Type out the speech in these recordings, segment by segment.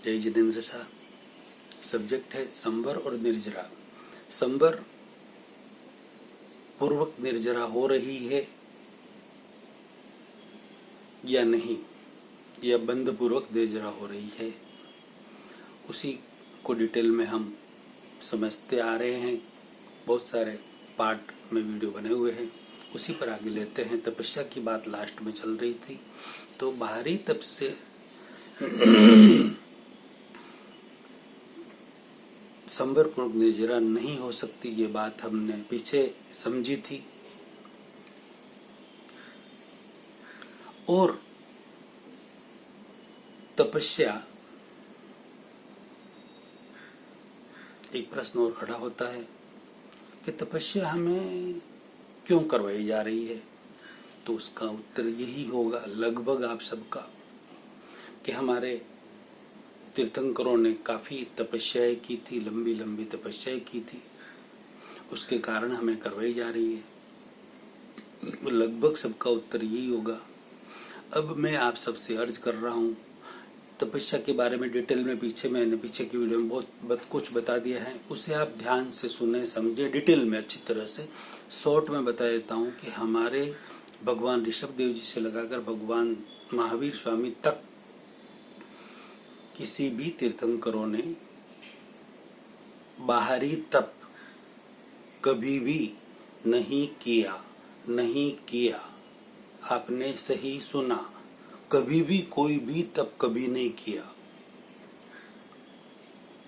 जय जिनेन्द्र शाह। सब्जेक्ट है संवर और निर्जरा। संवर पूर्वक निर्जरा हो रही है या नहीं, या बंध पूर्वक निर्जरा हो रही है, उसी को डिटेल में हम समझते आ रहे हैं। बहुत सारे पार्ट में वीडियो बने हुए हैं, उसी पर आगे लेते हैं। तपस्या की बात लास्ट में चल रही थी, तो बाहरी तप से संवर पूर्वक निर्जरा नहीं हो सकती, ये बात हमने पीछे समझी थी। और तपस्या, एक प्रश्न और खड़ा होता है कि तपस्या हमें क्यों करवाई जा रही है, तो उसका उत्तर यही होगा लगभग आप सबका कि हमारे तीर्थंकरों ने काफी तपस्याएं की थी, लंबी लंबी तपस्याएं की थी, उसके कारण हमें करवाई जा रही है। लगभग सबका उत्तर यही होगा। अब मैं आप सबसे अर्ज कर रहा हूं, तपस्या के बारे में डिटेल में मैंने पीछे की वीडियो में बहुत कुछ बता दिया है, उसे आप ध्यान से सुने, समझे, डिटेल में अच्छी तरह से। शॉर्ट में बता देता हूं कि हमारे भगवान ऋषभ देव जी से लगाकर भगवान महावीर स्वामी तक किसी भी तीर्थंकरों ने बाहरी तप कभी भी नहीं किया। आपने सही सुना, कभी भी कोई भी तप कभी नहीं किया।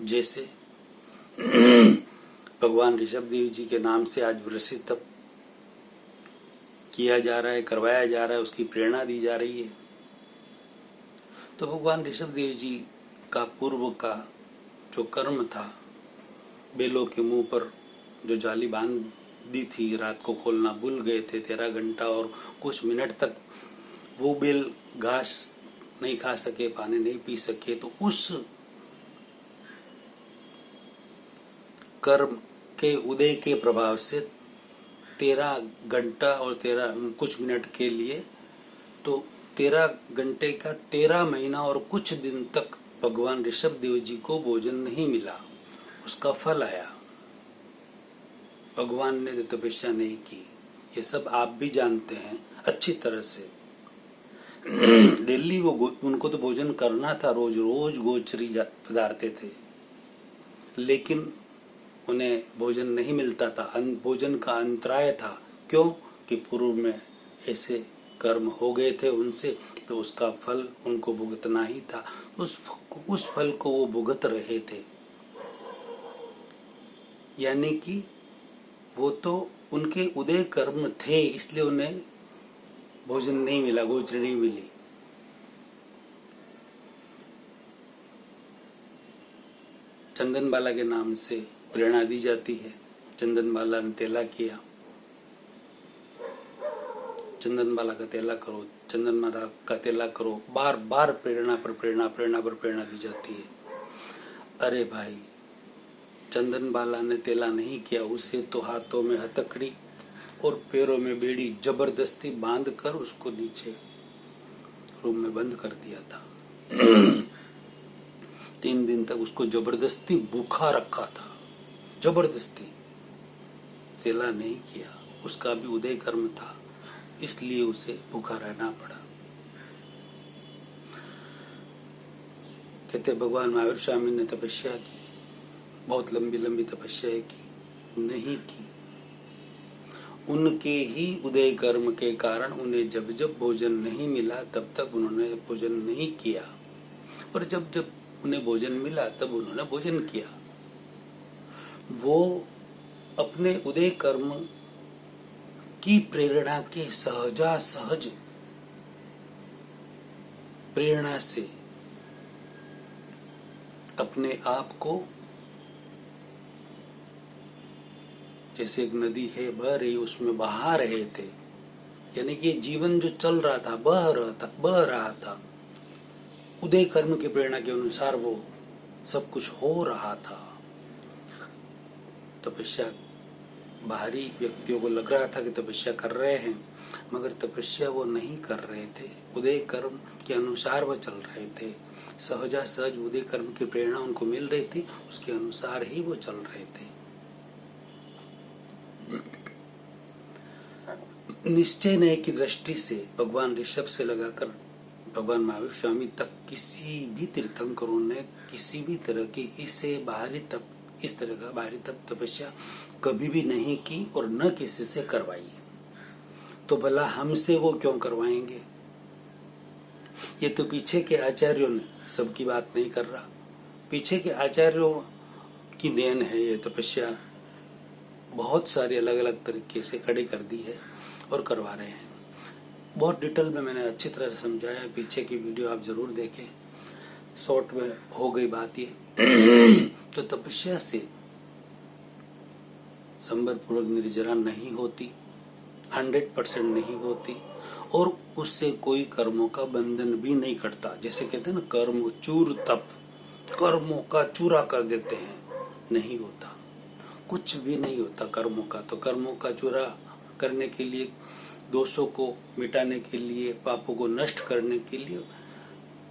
जैसे भगवान ऋषभ देव जी के नाम से आज वृषि तप किया जा रहा है, करवाया जा रहा है, उसकी प्रेरणा दी जा रही है। तो भगवान ऋषभ देव जी का पूर्व का जो कर्म था, बेलों के मुंह पर जो जाली बांधी थी, रात को खोलना भूल गए थे, 13 घंटा और कुछ मिनट तक वो बेल घास नहीं खा सके, पानी नहीं पी सके, तो उस कर्म के उदय के प्रभाव से 13 घंटा और 13 कुछ मिनट के लिए, तो 13 घंटे का 13 महीना और कुछ दिन तक भगवान ऋषभ देव जी को भोजन नहीं मिला, उसका फल आया। भगवान ने तो तपस्या नहीं की, ये सब आप भी जानते हैं अच्छी तरह से। डेली उनको तो भोजन करना था, रोज रोज गोचरी पधारते थे, लेकिन उन्हें भोजन नहीं मिलता था, भोजन का अंतराय था। क्यों? कि पूर्व में ऐसे कर्म हो गए थे उनसे, तो उसका फल उनको भुगतना ही था। उस फल को वो भुगत रहे थे, यानी कि वो तो उनके उदय कर्म थे, इसलिए उन्हें भोजन नहीं मिला, गोचरी नहीं मिली। चंदन बाला के नाम से प्रेरणा दी जाती है। चंदन बाला ने तेला किया, चंदन बाला का तेला करो, चंदन बाला का तेला करो, बार बार प्रेरणा पर प्रेरणा दी जाती है। अरे भाई, चंदन बाला ने तेला नहीं किया, उसे तो हाथों में हथकड़ी और पैरों में बेड़ी जबरदस्ती बांधकर उसको नीचे रूम में बंद कर दिया था। 3 दिन तक उसको जबरदस्ती भूखा रखा था, जबरदस्ती। तेला नहीं किया, उसका भी उदय कर्म था, इसलिए उसे भूखा रहना पड़ा। कहते भगवान महावीर स्वामी ने तपस्या की, बहुत लंबी लंबी तपस्या की, नहीं की। उनके ही उदय कर्म के कारण उन्हें जब जब भोजन नहीं मिला तब तक उन्होंने भोजन नहीं किया, और जब जब उन्हें भोजन मिला तब उन्होंने भोजन किया। वो अपने उदय कर्म की प्रेरणा के सहज प्रेरणा से अपने आप को, जैसे एक नदी है बह रही, उसमें बहा रहे थे, यानी कि जीवन जो चल रहा था, बह रहा था, उदय कर्म की प्रेरणा के अनुसार वो सब कुछ हो रहा था। तपस्या, बाहरी व्यक्तियों को लग रहा था कि तपस्या कर रहे हैं, मगर तपस्या वो नहीं कर रहे थे, उदय कर्म के अनुसार वो चल रहे थे। सहजा सहज उदय कर्म की प्रेरणा उनको मिल रही थी, उसके अनुसार ही वो चल रहे थे। निश्चय नय की दृष्टि से भगवान ऋषभ से लगाकर भगवान महावीर स्वामी तक किसी भी तीर्थंकरों ने किसी भी तरह की इस तरह का बाहरी तप तपस्या कभी भी नहीं की और न किसी से करवाई। तो भला हमसे वो क्यों करवाएंगे? ये तो पीछे के आचार्यों ने, सबकी बात नहीं कर रहा, पीछे के आचार्यों की देन है। ये तपस्या बहुत सारी अलग अलग तरीके से खड़ी कर दी है और करवा रहे हैं। बहुत डिटेल में मैंने अच्छी तरह से समझाया है, पीछे की वीडियो आप जरूर देखें। शॉर्ट में हो गई बात ये तो तपस्या से संबरपूर्वक निर्जरा नहीं होती, 100% नहीं होती, और उससे कोई कर्मों का बंधन भी नहीं कटता। जैसे कहते हैं ना, कर्म चूर तप, कर्मों का चूरा कर देते हैं, नहीं होता, कुछ भी नहीं होता कर्मों का। तो कर्मों का चूरा करने के लिए, दोषों को मिटाने के लिए, पापों को नष्ट करने के लिए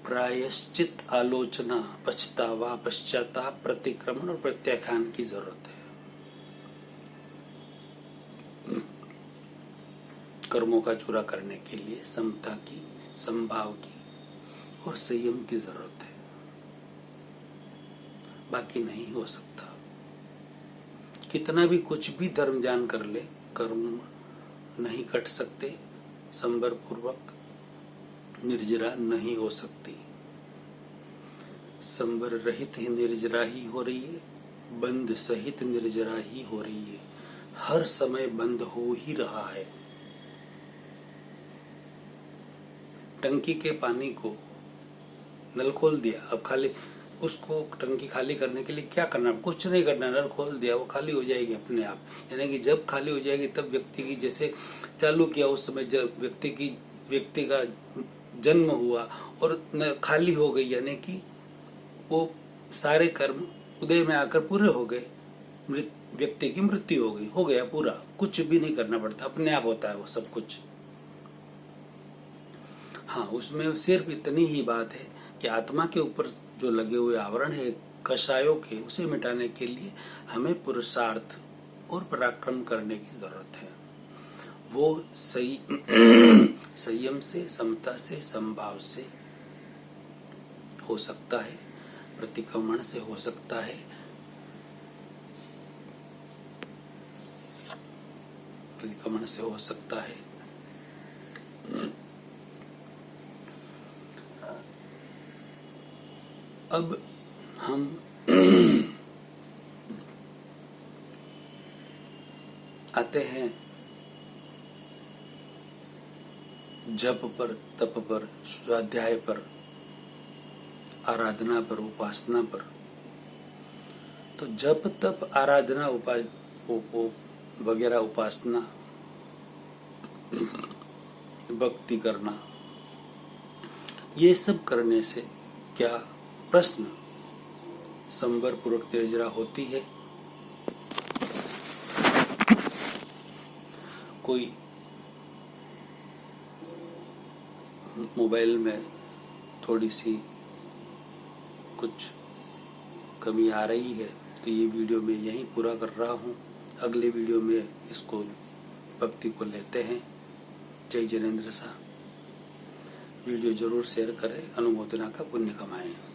प्रायश्चित, आलोचना, पछतावा, पश्चाताप, प्रतिक्रमण और प्रत्याख्यान की जरूरत है। कर्मों का चूरा करने के लिए समता की, संभाव की और संयम की जरूरत है, बाकी नहीं हो सकता। कितना भी कुछ भी धर्म ज्ञान कर ले, कर्म नहीं कट सकते, संबरपूर्वक निर्जरा नहीं हो सकती। संबर रहित ही निर्जरा ही हो रही है, बंद सहित निर्जरा ही हो रही है, हर समय बंद हो ही रहा है। टंकी के पानी को नल खोल दिया, अब खाली उसको टंकी खाली करने के लिए क्या करना? कुछ नहीं करना, नल खोल दिया, वो खाली हो जाएगी अपने आप। यानी कि जब खाली हो जाएगी तब व्यक्ति की, जैसे चालू किया उस समय जब व्यक्ति का जन्म हुआ और खाली हो गई, यानी कि वो सारे कर्म उदय में आकर पूरे हो गए, व्यक्ति की मृत्यु हो गई, हो गया पूरा, कुछ भी नहीं करना पड़ता, अपने आप होता है वो सब कुछ। हाँ, उसमें सिर्फ इतनी ही बात है कि आत्मा के ऊपर जो लगे हुए आवरण है कषायों के, उसे मिटाने के लिए हमें पुरुषार्थ और पराक्रम करने की जरूरत है। वो संयम से, समता से, संभाव से हो सकता है, प्रतिक्रमण से हो सकता है, प्रतिक्रमण से हो सकता है। अब हम आते हैं जप पर, तप पर, स्वाध्याय पर, आराधना पर, उपासना पर। तो जप, तप, आराधना, वगैरह, उपासना, भक्ति करना, ये सब करने से क्या प्रश्न संबरपूर्वक निर्जरा होती है? कोई मोबाइल में थोड़ी सी कुछ कमी आ रही है तो ये वीडियो मैं यहीं पूरा कर रहा हूँ। अगले वीडियो में इसको, भक्ति को लेते हैं। जय जिनेंद्र साहब। वीडियो जरूर शेयर करें, अनुमोदना का पुण्य कमाएं।